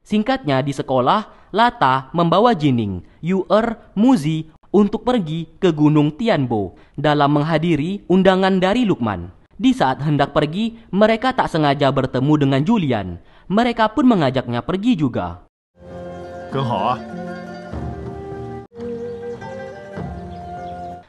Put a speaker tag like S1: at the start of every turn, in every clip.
S1: Singkatnya, di sekolah, Lata membawa Jining, Yu'er, Muzi untuk pergi ke Gunung Tianbo dalam menghadiri undangan dari Lukman. Di saat hendak pergi, mereka tak sengaja bertemu dengan Julian. Mereka pun mengajaknya pergi juga.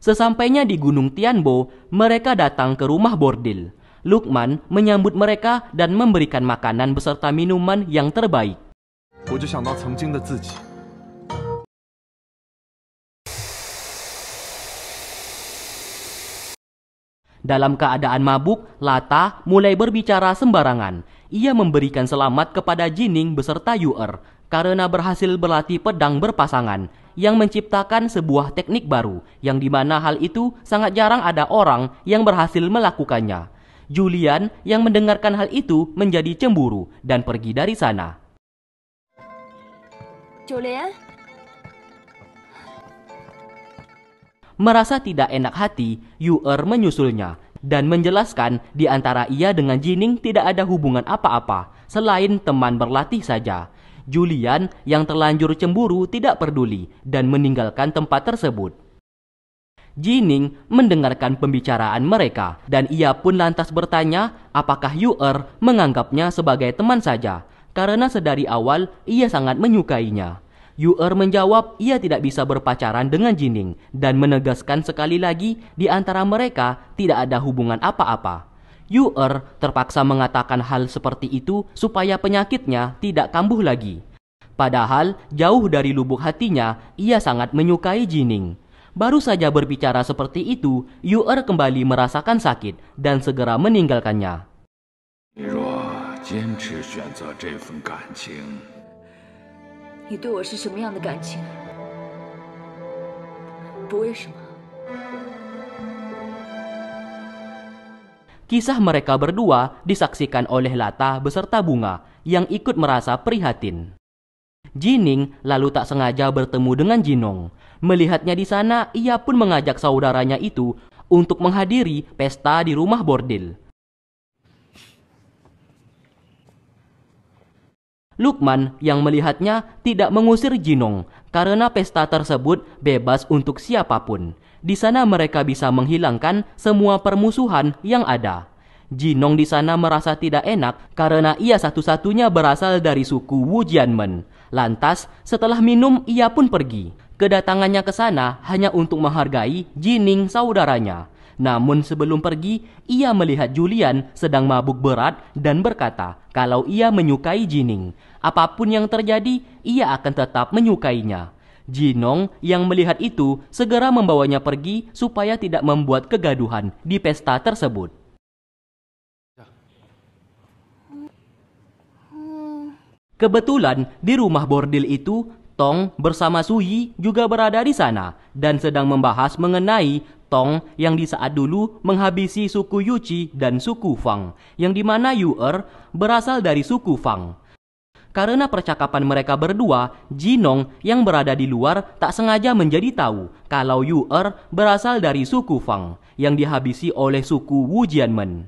S1: Sesampainya di Gunung Tianbo, mereka datang ke rumah bordil. Lukman menyambut mereka dan memberikan makanan beserta minuman yang terbaik. Dalam keadaan mabuk, Lata mulai berbicara sembarangan. Ia memberikan selamat kepada Jining beserta Yu'er karena berhasil berlatih pedang berpasangan, yang menciptakan sebuah teknik baru, yang dimana hal itu sangat jarang ada orang yang berhasil melakukannya. Julian yang mendengarkan hal itu menjadi cemburu dan pergi dari sana.
S2: Julian?
S1: Merasa tidak enak hati, Yu'er menyusulnya dan menjelaskan di antara ia dengan Jining tidak ada hubungan apa-apa selain teman berlatih saja. Julian yang terlanjur cemburu tidak peduli dan meninggalkan tempat tersebut. Jining mendengarkan pembicaraan mereka dan ia pun lantas bertanya apakah Yu'er menganggapnya sebagai teman saja karena sedari awal ia sangat menyukainya. Yu'er menjawab ia tidak bisa berpacaran dengan Jining dan menegaskan sekali lagi di antara mereka tidak ada hubungan apa-apa. Yu'er terpaksa mengatakan hal seperti itu supaya penyakitnya tidak kambuh lagi. Padahal jauh dari lubuk hatinya ia sangat menyukai Jining. Baru saja berbicara seperti itu, Yu'er kembali merasakan sakit dan segera meninggalkannya. Kisah mereka berdua disaksikan oleh Lata beserta Bunga yang ikut merasa prihatin. Jining lalu tak sengaja bertemu dengan Jinong. Melihatnya di sana, ia pun mengajak saudaranya itu untuk menghadiri pesta di rumah bordil. Lukman yang melihatnya tidak mengusir Jinong karena pesta tersebut bebas untuk siapapun. Di sana mereka bisa menghilangkan semua permusuhan yang ada. Jinong di sana merasa tidak enak karena ia satu-satunya berasal dari suku Wu Jianmen. Lantas, setelah minum, ia pun pergi. Kedatangannya ke sana hanya untuk menghargai Jining saudaranya. Namun sebelum pergi, ia melihat Julian sedang mabuk berat dan berkata kalau ia menyukai Jining. Apapun yang terjadi, ia akan tetap menyukainya. Jinong yang melihat itu segera membawanya pergi supaya tidak membuat kegaduhan di pesta tersebut. Kebetulan di rumah bordil itu, Tong bersama Suyi juga berada di sana dan sedang membahas mengenai Tong yang di saat dulu menghabisi suku Yuchi dan suku Fang, yang dimana Yu'er berasal dari suku Fang. Karena percakapan mereka berdua, Jinong yang berada di luar tak sengaja menjadi tahu kalau Yu'er berasal dari suku Fang yang dihabisi oleh suku Wu Jianmen.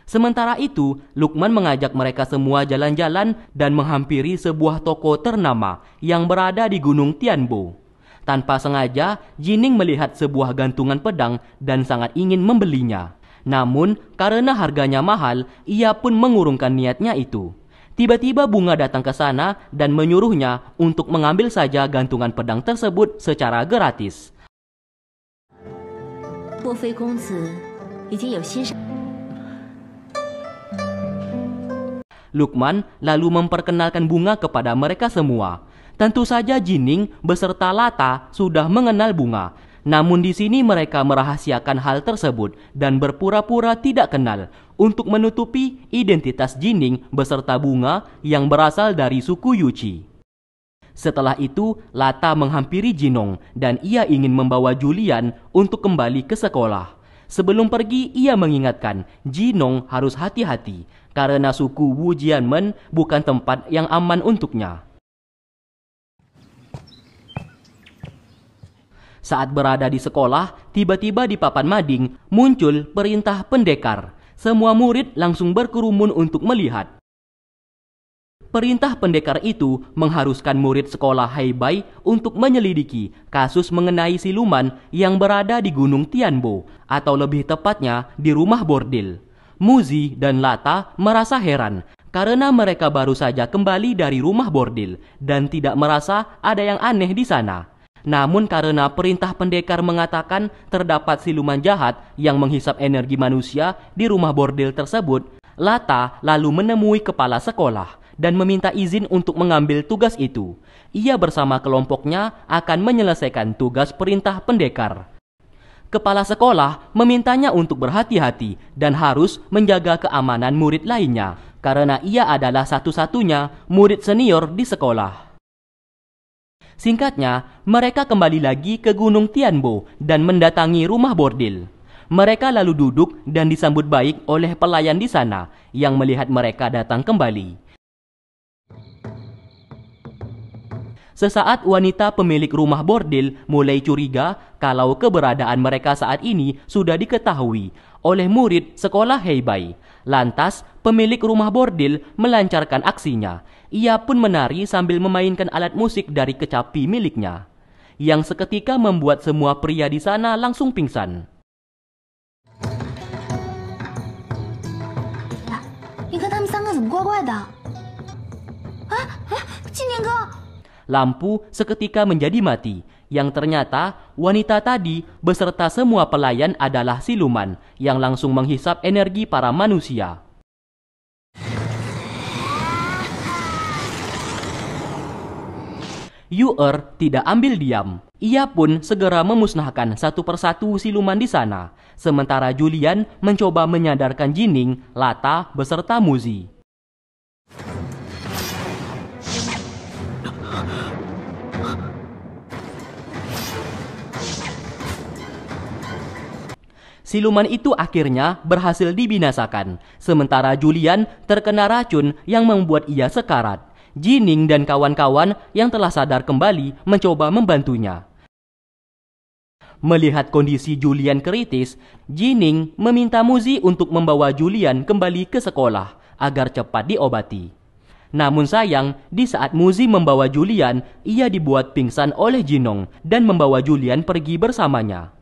S1: Sementara itu, Lukman mengajak mereka semua jalan-jalan dan menghampiri sebuah toko ternama yang berada di Gunung Tianbo. Tanpa sengaja, Jining melihat sebuah gantungan pedang dan sangat ingin membelinya. Namun, karena harganya mahal, ia pun mengurungkan niatnya itu. Tiba-tiba Bunga datang ke sana dan menyuruhnya untuk mengambil saja gantungan pedang tersebut secara gratis. Lukman lalu memperkenalkan Bunga kepada mereka semua. Tentu saja Jining beserta Lata sudah mengenal Bunga. Namun di sini mereka merahasiakan hal tersebut dan berpura-pura tidak kenal untuk menutupi identitas Jining beserta Bunga yang berasal dari suku Yuchi. Setelah itu, Lata menghampiri Jinong dan ia ingin membawa Julian untuk kembali ke sekolah. Sebelum pergi, ia mengingatkan Jinong harus hati-hati karena suku Wu Jianmen bukan tempat yang aman untuknya. Saat berada di sekolah, tiba-tiba di papan mading muncul perintah pendekar. Semua murid langsung berkerumun untuk melihat. Perintah pendekar itu mengharuskan murid sekolah Heibai untuk menyelidiki kasus mengenai siluman yang berada di Gunung Tianbo, atau lebih tepatnya di rumah bordil. Muzi dan Lata merasa heran karena mereka baru saja kembali dari rumah bordil dan tidak merasa ada yang aneh di sana. Namun karena perintah pendekar mengatakan terdapat siluman jahat yang menghisap energi manusia di rumah bordil tersebut, Lata lalu menemui kepala sekolah dan meminta izin untuk mengambil tugas itu. Ia bersama kelompoknya akan menyelesaikan tugas perintah pendekar. Kepala sekolah memintanya untuk berhati-hati dan harus menjaga keamanan murid lainnya, karena ia adalah satu-satunya murid senior di sekolah. Singkatnya, mereka kembali lagi ke Gunung Tianbo dan mendatangi rumah bordil. Mereka lalu duduk dan disambut baik oleh pelayan di sana yang melihat mereka datang kembali. Sesaat wanita pemilik rumah bordil mulai curiga kalau keberadaan mereka saat ini sudah diketahui oleh murid sekolah Heibai. Lantas, pemilik rumah bordil melancarkan aksinya. Ia pun menari sambil memainkan alat musik dari kecapi miliknya, yang seketika membuat semua pria di sana langsung pingsan. Lampu seketika menjadi mati, yang ternyata wanita tadi beserta semua pelayan adalah siluman yang langsung menghisap energi para manusia. Yu-er tidak ambil diam. Ia pun segera memusnahkan satu persatu siluman di sana, sementara Julian mencoba menyadarkan Jining, Lata beserta Muzi. Siluman itu akhirnya berhasil dibinasakan, sementara Julian terkena racun yang membuat ia sekarat. Jining dan kawan-kawan yang telah sadar kembali mencoba membantunya. Melihat kondisi Julian kritis, Jining meminta Muzi untuk membawa Julian kembali ke sekolah agar cepat diobati. Namun sayang, di saat Muzi membawa Julian, ia dibuat pingsan oleh Jinong dan membawa Julian pergi bersamanya.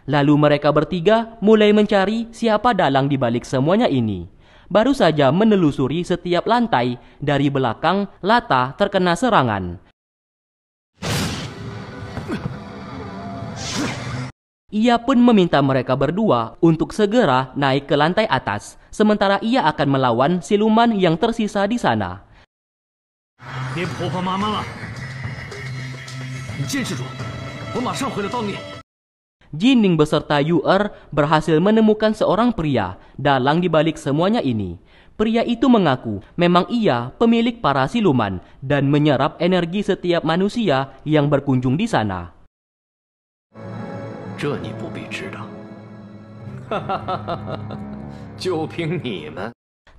S1: Lalu mereka bertiga mulai mencari siapa dalang di balik semuanya ini. Baru saja menelusuri setiap lantai, dari belakang Lata terkena serangan. Ia pun meminta mereka berdua untuk segera naik ke lantai atas, sementara ia akan melawan siluman yang tersisa di sana. Jining beserta Yu-er berhasil menemukan seorang pria dalang di balik semuanya ini. Pria itu mengaku memang ia pemilik para siluman dan menyerap energi setiap manusia yang berkunjung di sana.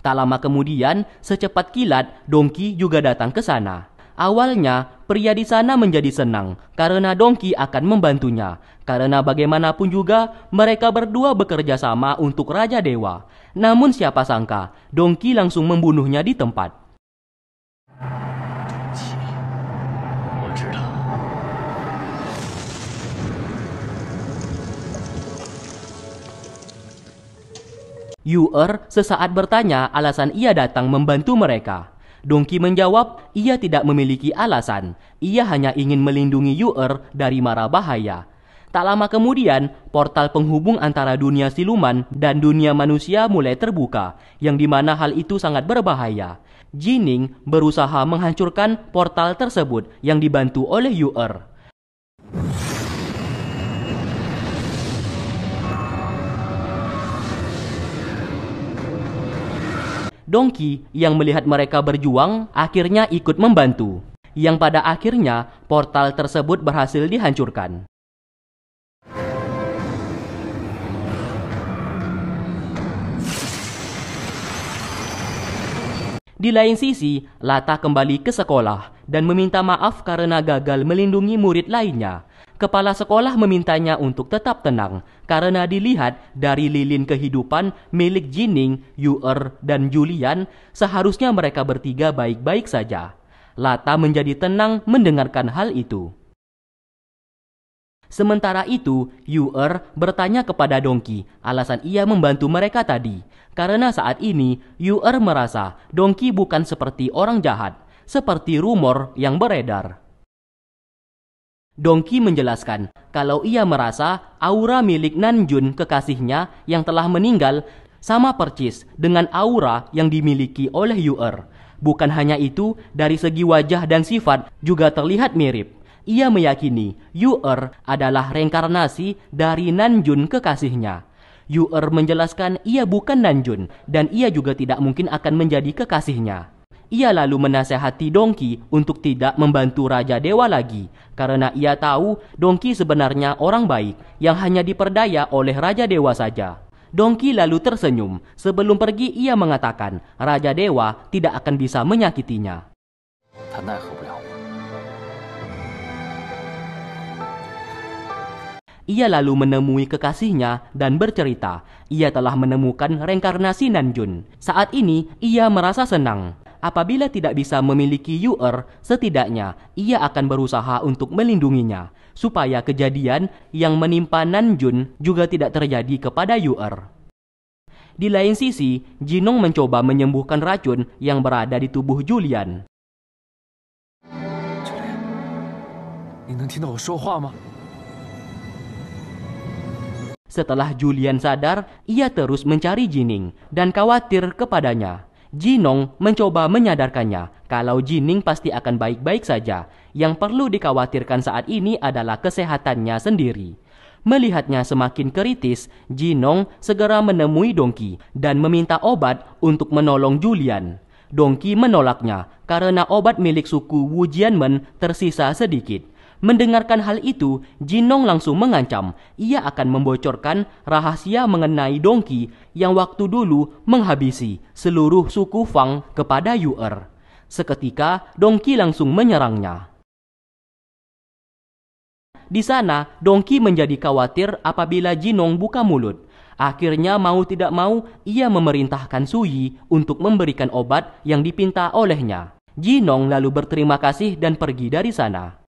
S1: Tak lama kemudian, secepat kilat, Dongki juga datang ke sana. Awalnya, pria di sana menjadi senang karena Dongki akan membantunya. Karena bagaimanapun juga, mereka berdua bekerja sama untuk Raja Dewa. Namun siapa sangka, Dongki langsung membunuhnya di tempat. Yu-er sesaat bertanya alasan ia datang membantu mereka. Dongki menjawab, ia tidak memiliki alasan. Ia hanya ingin melindungi Yu-er dari mara bahaya. Tak lama kemudian, portal penghubung antara dunia siluman dan dunia manusia mulai terbuka, yang dimana hal itu sangat berbahaya. Jining berusaha menghancurkan portal tersebut yang dibantu oleh Yu-er. Dongki yang melihat mereka berjuang akhirnya ikut membantu, yang pada akhirnya portal tersebut berhasil dihancurkan. Di lain sisi, Lata kembali ke sekolah dan meminta maaf karena gagal melindungi murid lainnya. Kepala sekolah memintanya untuk tetap tenang karena dilihat dari lilin kehidupan milik Jining, Yu'er, dan Julian, seharusnya mereka bertiga baik-baik saja. Lata menjadi tenang mendengarkan hal itu. Sementara itu, Yu'er bertanya kepada Dongki alasan ia membantu mereka tadi. Karena saat ini, Yu'er merasa Dongki bukan seperti orang jahat, seperti rumor yang beredar. Dongki menjelaskan kalau ia merasa aura milik Nanjun, kekasihnya yang telah meninggal, sama persis dengan aura yang dimiliki oleh Yu'er. Bukan hanya itu, dari segi wajah dan sifat juga terlihat mirip. Ia meyakini Yu'er adalah reinkarnasi dari Nanjun, kekasihnya. Yu'er menjelaskan ia bukan Nanjun dan ia juga tidak mungkin akan menjadi kekasihnya. Ia lalu menasehati Dongki untuk tidak membantu Raja Dewa lagi, karena ia tahu Dongki sebenarnya orang baik yang hanya diperdaya oleh Raja Dewa saja. Dongki lalu tersenyum. Sebelum pergi ia mengatakan Raja Dewa tidak akan bisa menyakitinya. Ia lalu menemui kekasihnya dan bercerita ia telah menemukan reinkarnasi Nanjun. Saat ini ia merasa senang. Apabila tidak bisa memiliki Yu'er, setidaknya ia akan berusaha untuk melindunginya, supaya kejadian yang menimpa Nanjun juga tidak terjadi kepada Yu'er. Di lain sisi, Jinong mencoba menyembuhkan racun yang berada di tubuh Julian. Setelah Julian sadar, ia terus mencari Jining dan khawatir kepadanya. Jinong mencoba menyadarkannya kalau Jining pasti akan baik-baik saja. Yang perlu dikhawatirkan saat ini adalah kesehatannya sendiri. Melihatnya semakin kritis, Jinong segera menemui Dongki dan meminta obat untuk menolong Julian. Dongki menolaknya karena obat milik suku Wu Jianmen tersisa sedikit. Mendengarkan hal itu, Jinong langsung mengancam ia akan membocorkan rahasia mengenai Dongki yang waktu dulu menghabisi seluruh suku Fang kepada Yu'er. Seketika, Dongki langsung menyerangnya. Di sana, Dongki menjadi khawatir apabila Jinong buka mulut. Akhirnya mau tidak mau, ia memerintahkan Suyi untuk memberikan obat yang dipinta olehnya. Jinong lalu berterima kasih dan pergi dari sana.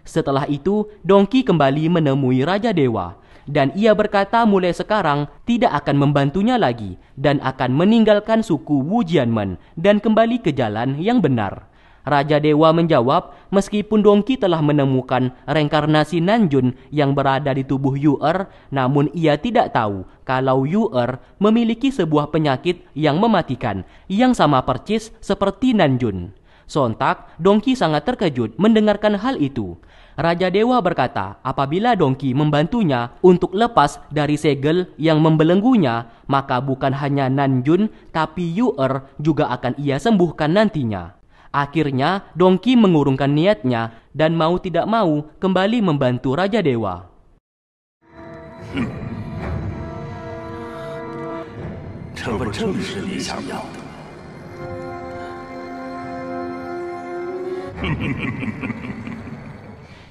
S1: Setelah itu, Dongki kembali menemui Raja Dewa dan ia berkata mulai sekarang tidak akan membantunya lagi dan akan meninggalkan suku Wu Jianmen dan kembali ke jalan yang benar. Raja Dewa menjawab meskipun Dongki telah menemukan reinkarnasi Nanjun yang berada di tubuh Yu'er, namun ia tidak tahu kalau Yu'er memiliki sebuah penyakit yang mematikan yang sama persis seperti Nanjun. Sontak, Dongki sangat terkejut mendengarkan hal itu. Raja Dewa berkata apabila Dongki membantunya untuk lepas dari segel yang membelenggunya, maka bukan hanya Nanjun tapi Yu'er juga akan ia sembuhkan nantinya. Akhirnya, Dongki mengurungkan niatnya dan mau tidak mau kembali membantu Raja Dewa.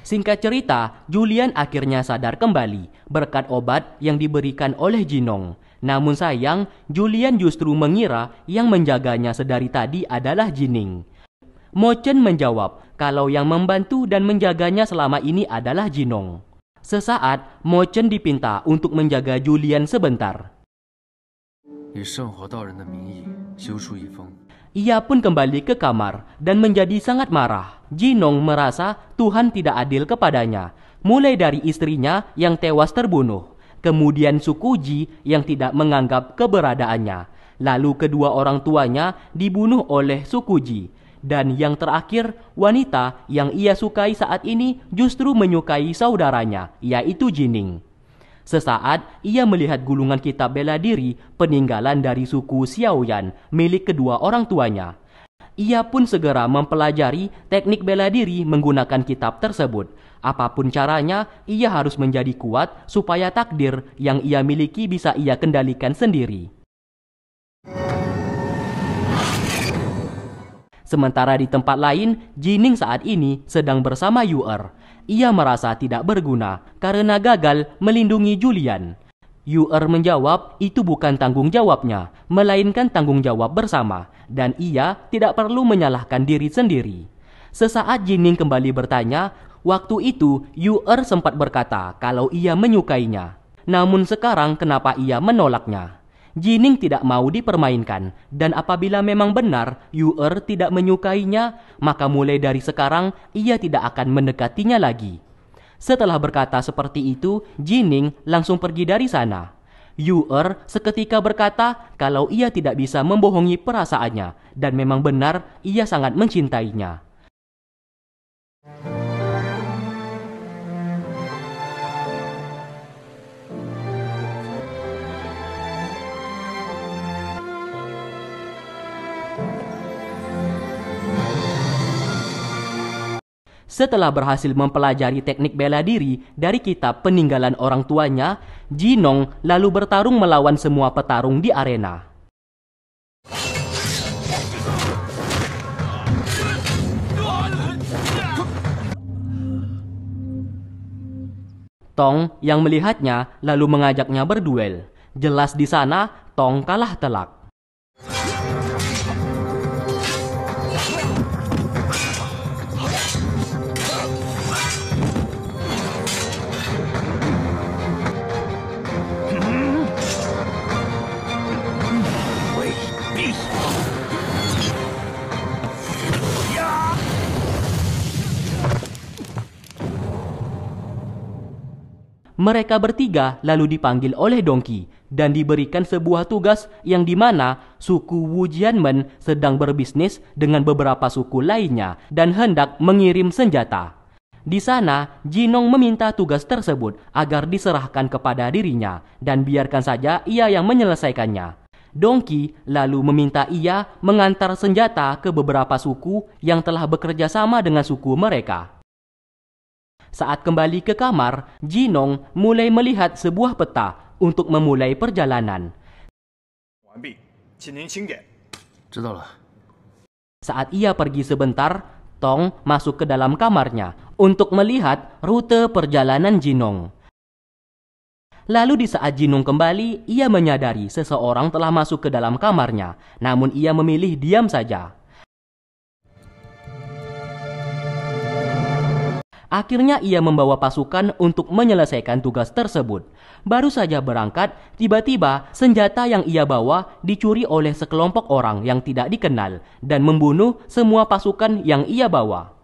S1: Singkat cerita, Julian akhirnya sadar kembali berkat obat yang diberikan oleh Jinong. Namun sayang, Julian justru mengira yang menjaganya sedari tadi adalah Jining. Mo Chen menjawab kalau yang membantu dan menjaganya selama ini adalah Jinong. Sesaat, Mo Chen dipinta untuk menjaga Julian sebentar. Ia pun kembali ke kamar dan menjadi sangat marah. Jinong merasa Tuhan tidak adil kepadanya, mulai dari istrinya yang tewas terbunuh, kemudian suku Ji yang tidak menganggap keberadaannya, lalu kedua orang tuanya dibunuh oleh suku Ji. Dan yang terakhir, wanita yang ia sukai saat ini justru menyukai saudaranya, yaitu Jining. Sesaat, ia melihat gulungan kitab bela diri peninggalan dari suku Xiaoyan milik kedua orang tuanya. Ia pun segera mempelajari teknik bela diri menggunakan kitab tersebut. Apapun caranya, ia harus menjadi kuat supaya takdir yang ia miliki bisa ia kendalikan sendiri. Sementara di tempat lain, Jining saat ini sedang bersama Yu'er. Ia merasa tidak berguna karena gagal melindungi Julian. Yu'er menjawab itu bukan tanggung jawabnya, melainkan tanggung jawab bersama, dan ia tidak perlu menyalahkan diri sendiri. Sesaat Jining kembali bertanya, waktu itu Yu'er sempat berkata kalau ia menyukainya. Namun sekarang kenapa ia menolaknya? Jining tidak mau dipermainkan, dan apabila memang benar Yu'er tidak menyukainya, maka mulai dari sekarang ia tidak akan mendekatinya lagi. Setelah berkata seperti itu, Jining langsung pergi dari sana. Yu'er seketika berkata kalau ia tidak bisa membohongi perasaannya, dan memang benar ia sangat mencintainya. Setelah berhasil mempelajari teknik bela diri dari kitab peninggalan orang tuanya, Jinong lalu bertarung melawan semua petarung di arena. Tong yang melihatnya lalu mengajaknya berduel. Jelas di sana Tong kalah telak. Mereka bertiga lalu dipanggil oleh Dongki dan diberikan sebuah tugas yang dimana suku Wu Jianmen sedang berbisnis dengan beberapa suku lainnya dan hendak mengirim senjata. Di sana, Jinong meminta tugas tersebut agar diserahkan kepada dirinya dan biarkan saja ia yang menyelesaikannya. Dongki lalu meminta ia mengantar senjata ke beberapa suku yang telah bekerja sama dengan suku mereka. Saat kembali ke kamar, Jinong mulai melihat sebuah peta untuk memulai perjalanan. Saat ia pergi sebentar, Tong masuk ke dalam kamarnya untuk melihat rute perjalanan Jinong. Lalu di saat Jinong kembali, ia menyadari seseorang telah masuk ke dalam kamarnya, namun ia memilih diam saja. Akhirnya ia membawa pasukan untuk menyelesaikan tugas tersebut. Baru saja berangkat, tiba-tiba senjata yang ia bawa dicuri oleh sekelompok orang yang tidak dikenal dan membunuh semua pasukan yang ia bawa.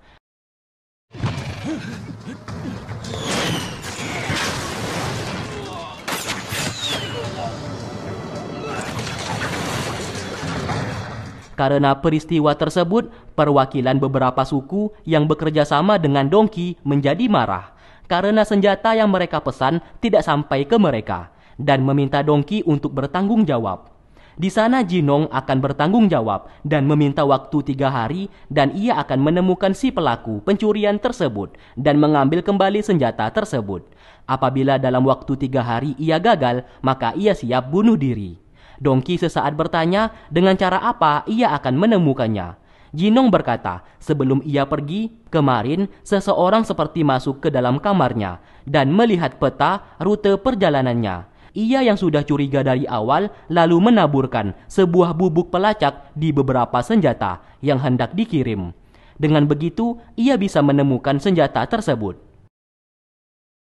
S1: Karena peristiwa tersebut, perwakilan beberapa suku yang bekerja sama dengan Dongki menjadi marah karena senjata yang mereka pesan tidak sampai ke mereka dan meminta Dongki untuk bertanggung jawab. Di sana Jinong akan bertanggung jawab dan meminta waktu 3 hari dan ia akan menemukan si pelaku pencurian tersebut dan mengambil kembali senjata tersebut. Apabila dalam waktu 3 hari ia gagal, maka ia siap bunuh diri. Dongki sesaat bertanya dengan cara apa ia akan menemukannya. Jinong berkata, sebelum ia pergi, kemarin seseorang seperti masuk ke dalam kamarnya dan melihat peta rute perjalanannya. Ia yang sudah curiga dari awal lalu menaburkan sebuah bubuk pelacak di beberapa senjata yang hendak dikirim. Dengan begitu, ia bisa menemukan senjata tersebut.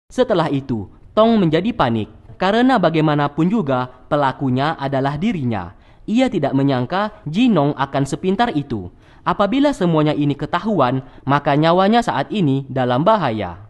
S1: Setelah itu, Tong menjadi panik. Karena bagaimanapun juga pelakunya adalah dirinya. Ia tidak menyangka Jinong akan sepintar itu. Apabila semuanya ini ketahuan, maka nyawanya saat ini dalam bahaya.